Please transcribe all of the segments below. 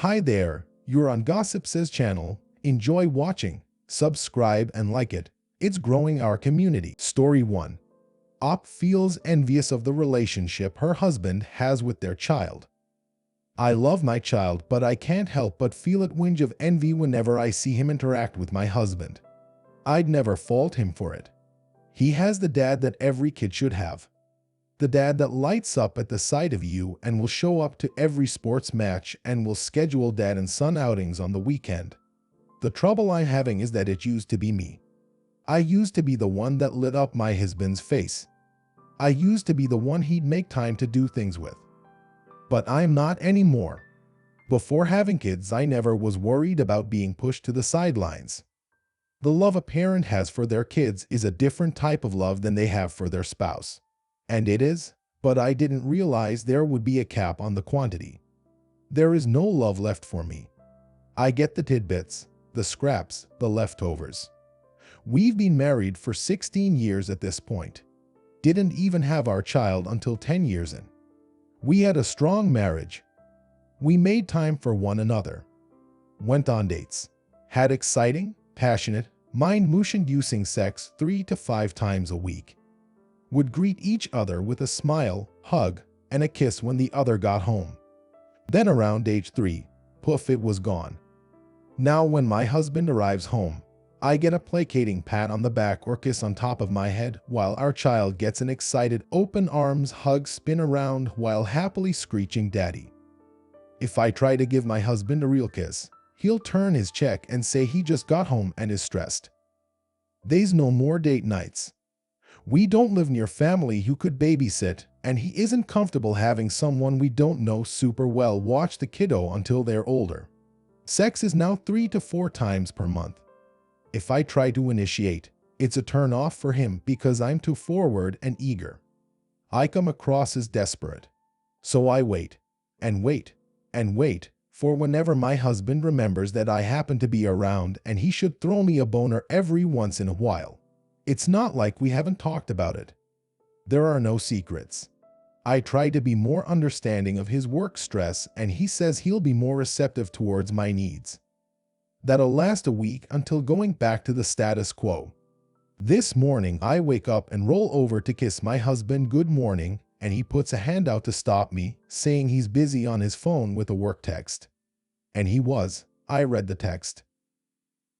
Hi there, you're on Gossip Says channel. Enjoy watching, subscribe and like it. It's growing our community. Story 1. Op feels envious of the relationship her husband has with their child. I love my child, but I can't help but feel a twinge of envy whenever I see him interact with my husband. I'd never fault him for it. He has the dad that every kid should have. The dad that lights up at the sight of you and will show up to every sports match and will schedule dad and son outings on the weekend. The trouble I'm having is that it used to be me. I used to be the one that lit up my husband's face. I used to be the one he'd make time to do things with. But I'm not anymore. Before having kids, I never was worried about being pushed to the sidelines. The love a parent has for their kids is a different type of love than they have for their spouse. And it is, but I didn't realize there would be a cap on the quantity. There is no love left for me. I get the tidbits, the scraps, the leftovers. We've been married for 16 years at this point. Didn't even have our child until 10 years in. We had a strong marriage. We made time for one another. Went on dates. Had exciting, passionate, mind-inducing sex 3 to 5 times a week. Would greet each other with a smile, hug, and a kiss when the other got home. Then around age 3, poof, it was gone. Now when my husband arrives home, I get a placating pat on the back or kiss on top of my head, while our child gets an excited open arms hug spin around while happily screeching daddy. If I try to give my husband a real kiss, he'll turn his cheek and say he just got home and is stressed. There's no more date nights. We don't live near family who could babysit, and he isn't comfortable having someone we don't know super well watch the kiddo until they're older. Sex is now 3 to 4 times per month. If I try to initiate, it's a turn off for him because I'm too forward and eager. I come across as desperate. So I wait, and wait, and wait, for whenever my husband remembers that I happen to be around and he should throw me a boner every once in a while. It's not like we haven't talked about it. There are no secrets. I try to be more understanding of his work stress and he says he'll be more receptive towards my needs. That'll last a week until going back to the status quo. This morning I wake up and roll over to kiss my husband good morning and he puts a hand out to stop me, saying he's busy on his phone with a work text. And he was. I read the text.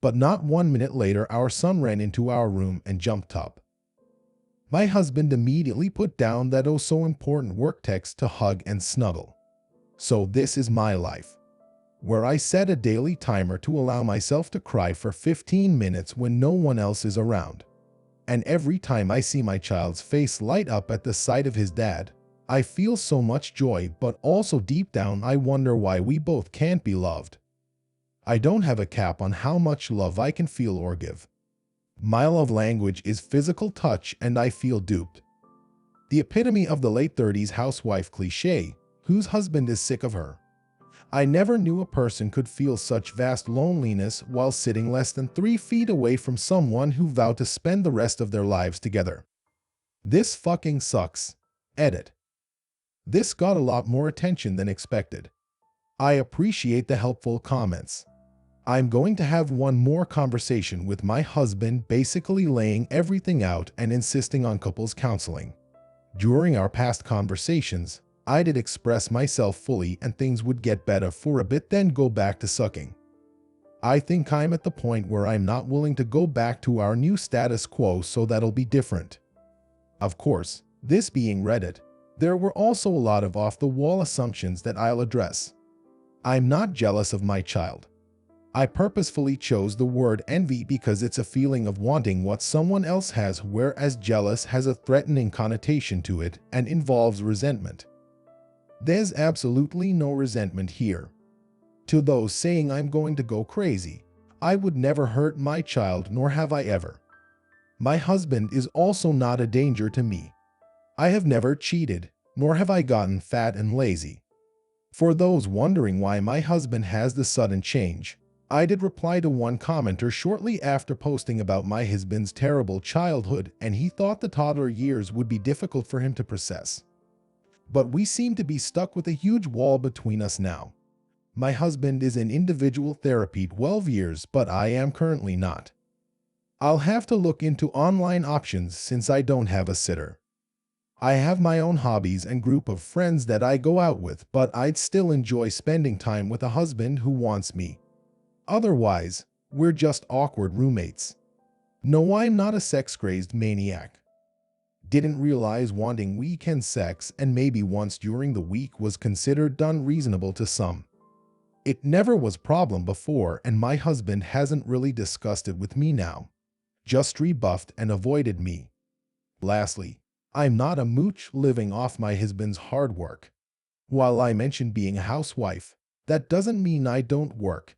But not 1 minute later our son ran into our room and jumped up. My husband immediately put down that oh so important work text to hug and snuggle. So this is my life, where I set a daily timer to allow myself to cry for 15 minutes when no one else is around. And every time I see my child's face light up at the sight of his dad, I feel so much joy, but also deep down I wonder why we both can't be loved. I don't have a cap on how much love I can feel or give. My love language is physical touch and I feel duped. The epitome of the late 30s housewife cliché, whose husband is sick of her. I never knew a person could feel such vast loneliness while sitting less than 3 feet away from someone who vowed to spend the rest of their lives together. This fucking sucks. Edit. This got a lot more attention than expected. I appreciate the helpful comments. I'm going to have one more conversation with my husband, basically laying everything out and insisting on couples counseling. During our past conversations, I did express myself fully and things would get better for a bit then go back to sucking. I think I'm at the point where I'm not willing to go back to our new status quo, so that'll be different. Of course, this being Reddit, there were also a lot of off-the-wall assumptions that I'll address. I'm not jealous of my child. I purposefully chose the word envy because it's a feeling of wanting what someone else has, whereas jealous has a threatening connotation to it and involves resentment. There's absolutely no resentment here. To those saying I'm going to go crazy, I would never hurt my child, nor have I ever. My husband is also not a danger to me. I have never cheated, nor have I gotten fat and lazy. For those wondering why my husband has the sudden change, I did reply to one commenter shortly after posting about my husband's terrible childhood, and he thought the toddler years would be difficult for him to process. But we seem to be stuck with a huge wall between us now. My husband is in individual therapy 12 years, but I am currently not. I'll have to look into online options since I don't have a sitter. I have my own hobbies and group of friends that I go out with, but I'd still enjoy spending time with a husband who wants me. Otherwise, we're just awkward roommates. No, I'm not a sex-crazed maniac. Didn't realize wanting weekend sex and maybe once during the week was considered unreasonable to some. It never was a problem before, and my husband hasn't really discussed it with me now. Just rebuffed and avoided me. Lastly, I'm not a mooch living off my husband's hard work. While I mentioned being a housewife, that doesn't mean I don't work.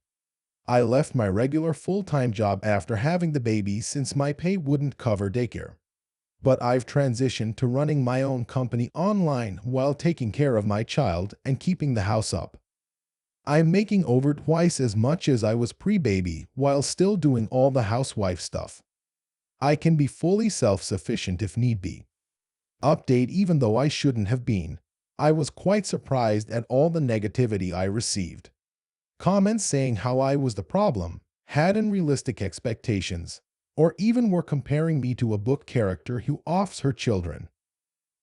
I left my regular full-time job after having the baby since my pay wouldn't cover daycare. But I've transitioned to running my own company online while taking care of my child and keeping the house up. I'm making over twice as much as I was pre-baby while still doing all the housewife stuff. I can be fully self-sufficient if need be. Update: even though I shouldn't have been, I was quite surprised at all the negativity I received. Comments saying how I was the problem, had unrealistic expectations, or even were comparing me to a book character who offs her children.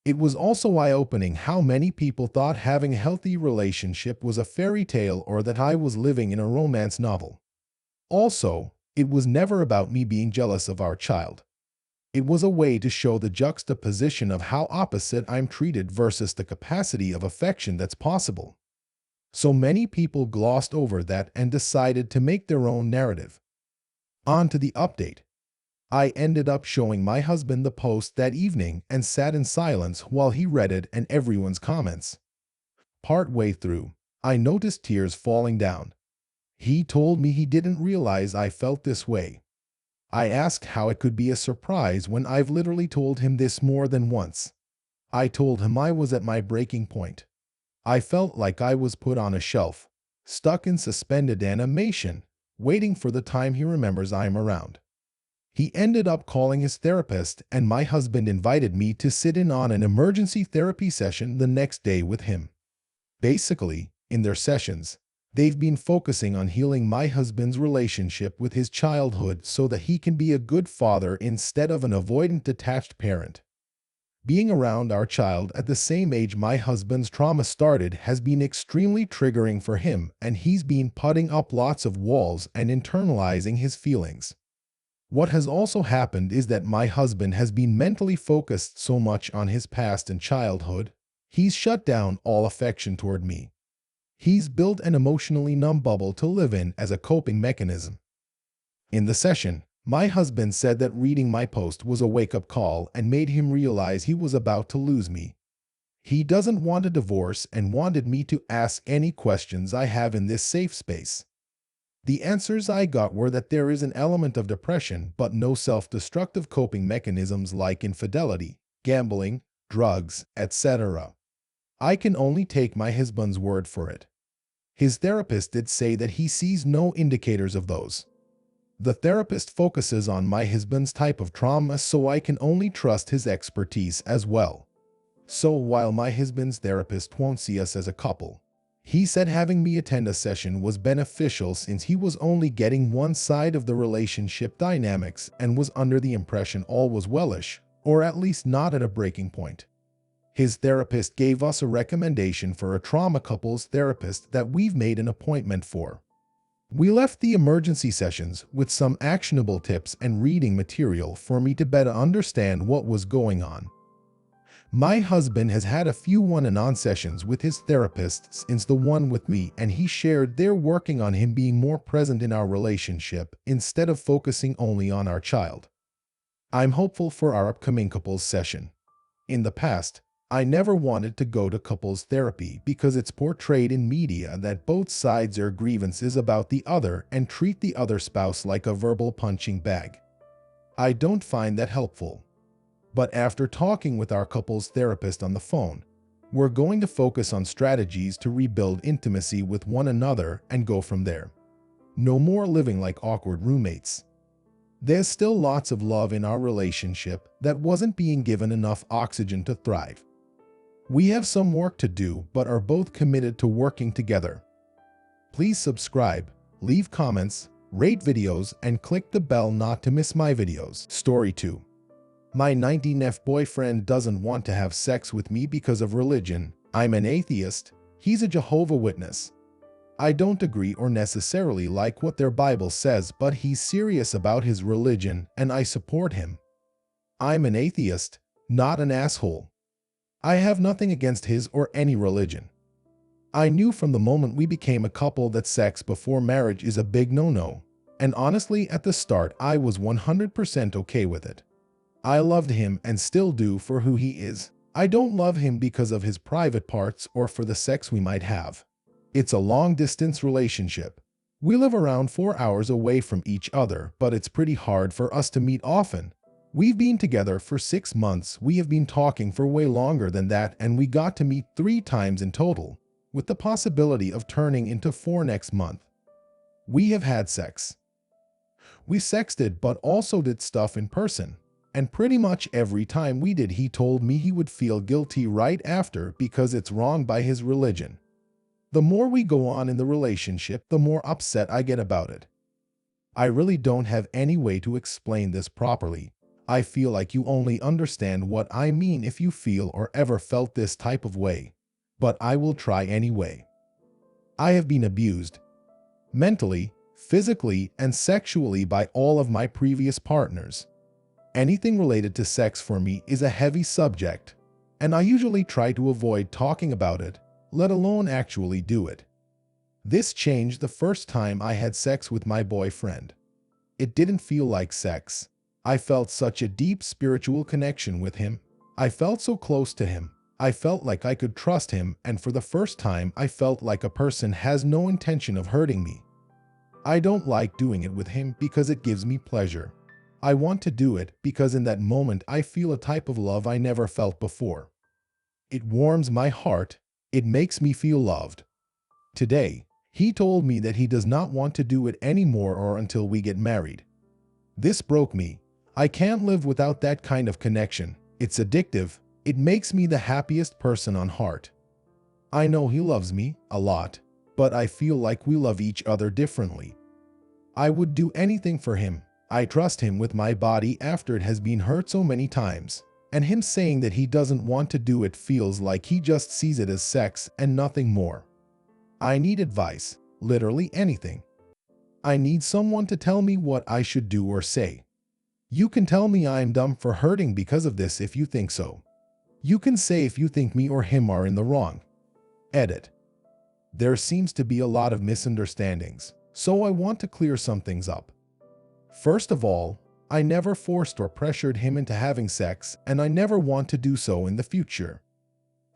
It was also eye-opening how many people thought having a healthy relationship was a fairy tale or that I was living in a romance novel. Also, it was never about me being jealous of our child. It was a way to show the juxtaposition of how opposite I'm treated versus the capacity of affection that's possible. So many people glossed over that and decided to make their own narrative. On to the update. I ended up showing my husband the post that evening and sat in silence while he read it and everyone's comments. Partway through, I noticed tears falling down. He told me he didn't realize I felt this way. I asked how it could be a surprise when I've literally told him this more than once. I told him I was at my breaking point. I felt like I was put on a shelf, stuck in suspended animation, waiting for the time he remembers I'm around. He ended up calling his therapist, and my husband invited me to sit in on an emergency therapy session the next day with him. Basically, in their sessions, they've been focusing on healing my husband's relationship with his childhood so that he can be a good father instead of an avoidant detached parent. Being around our child at the same age my husband's trauma started has been extremely triggering for him, and he's been putting up lots of walls and internalizing his feelings. What has also happened is that my husband has been mentally focused so much on his past and childhood, he's shut down all affection toward me. He's built an emotionally numb bubble to live in as a coping mechanism. In the session, my husband said that reading my post was a wake-up call and made him realize he was about to lose me. He doesn't want a divorce and wanted me to ask any questions I have in this safe space. The answers I got were that there is an element of depression but no self-destructive coping mechanisms like infidelity, gambling, drugs, etc. I can only take my husband's word for it. His therapist did say that he sees no indicators of those. The therapist focuses on my husband's type of trauma, so I can only trust his expertise as well. So while my husband's therapist won't see us as a couple, he said having me attend a session was beneficial since he was only getting one side of the relationship dynamics and was under the impression all was wellish, or at least not at a breaking point. His therapist gave us a recommendation for a trauma couples therapist that we've made an appointment for. We left the emergency sessions with some actionable tips and reading material for me to better understand what was going on. My husband has had a few one-on-one sessions with his therapist since the one with me, and he shared they're working on him being more present in our relationship instead of focusing only on our child. I'm hopeful for our upcoming couples session. In the past, I never wanted to go to couples therapy because it's portrayed in media that both sides air grievances about the other and treat the other spouse like a verbal punching bag. I don't find that helpful. But after talking with our couples therapist on the phone, we're going to focus on strategies to rebuild intimacy with one another and go from there. No more living like awkward roommates. There's still lots of love in our relationship that wasn't being given enough oxygen to thrive. We have some work to do but are both committed to working together. Please subscribe, leave comments, rate videos, and click the bell not to miss my videos. Story 2. My 19F boyfriend doesn't want to have sex with me because of religion. I'm an atheist. He's a Jehovah's Witness. I don't agree or necessarily like what their Bible says, but he's serious about his religion and I support him. I'm an atheist, not an asshole. I have nothing against his or any religion. I knew from the moment we became a couple that sex before marriage is a big no-no, and honestly at the start I was 100% okay with it. I loved him and still do for who he is. I don't love him because of his private parts or for the sex we might have. It's a long-distance relationship. We live around 4 hours away from each other, but it's pretty hard for us to meet often. We've been together for 6 months, we have been talking for way longer than that, and we got to meet 3 times in total, with the possibility of turning into 4 next month. We have had sex. We sexted but also did stuff in person. And pretty much every time we did, he told me he would feel guilty right after because it's wrong by his religion. The more we go on in the relationship, the more upset I get about it. I really don't have any way to explain this properly. I feel like you only understand what I mean if you feel or ever felt this type of way. But I will try anyway. I have been abused. Mentally, physically, and sexually by all of my previous partners. Anything related to sex for me is a heavy subject, and I usually try to avoid talking about it, let alone actually do it. This changed the first time I had sex with my boyfriend. It didn't feel like sex. I felt such a deep spiritual connection with him. I felt so close to him. I felt like I could trust him, and for the first time I felt like a person has no intention of hurting me. I don't like doing it with him because it gives me pleasure. I want to do it because in that moment I feel a type of love I never felt before. It warms my heart. It makes me feel loved. Today, he told me that he does not want to do it anymore or until we get married. This broke me. I can't live without that kind of connection. It's addictive. It makes me the happiest person on earth. I know he loves me a lot, but I feel like we love each other differently. I would do anything for him. I trust him with my body after it has been hurt so many times. And him saying that he doesn't want to do it feels like he just sees it as sex and nothing more. I need advice, literally anything. I need someone to tell me what I should do or say. You can tell me I'm dumb for hurting because of this if you think so. You can say if you think me or him are in the wrong. Edit. There seems to be a lot of misunderstandings, so I want to clear some things up. First of all, I never forced or pressured him into having sex, and I never want to do so in the future.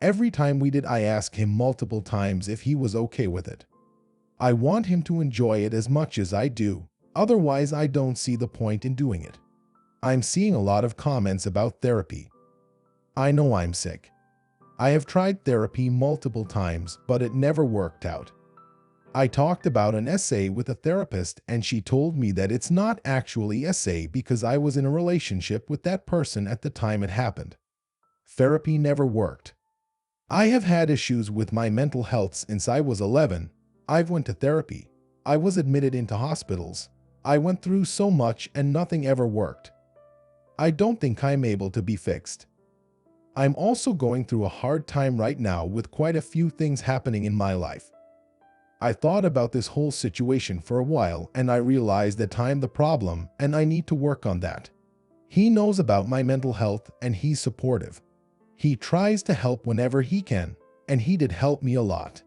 Every time we did, I asked him multiple times if he was okay with it. I want him to enjoy it as much as I do, otherwise I don't see the point in doing it. I'm seeing a lot of comments about therapy. I know I'm sick. I have tried therapy multiple times, but it never worked out. I talked about an essay with a therapist and she told me that it's not actually essay because I was in a relationship with that person at the time it happened. Therapy never worked. I have had issues with my mental health since I was 11. I've went to therapy. I was admitted into hospitals. I went through so much and nothing ever worked. I don't think I'm able to be fixed. I'm also going through a hard time right now with quite a few things happening in my life. I thought about this whole situation for a while and I realized that I'm the problem and I need to work on that. He knows about my mental health and he's supportive. He tries to help whenever he can, and he did help me a lot.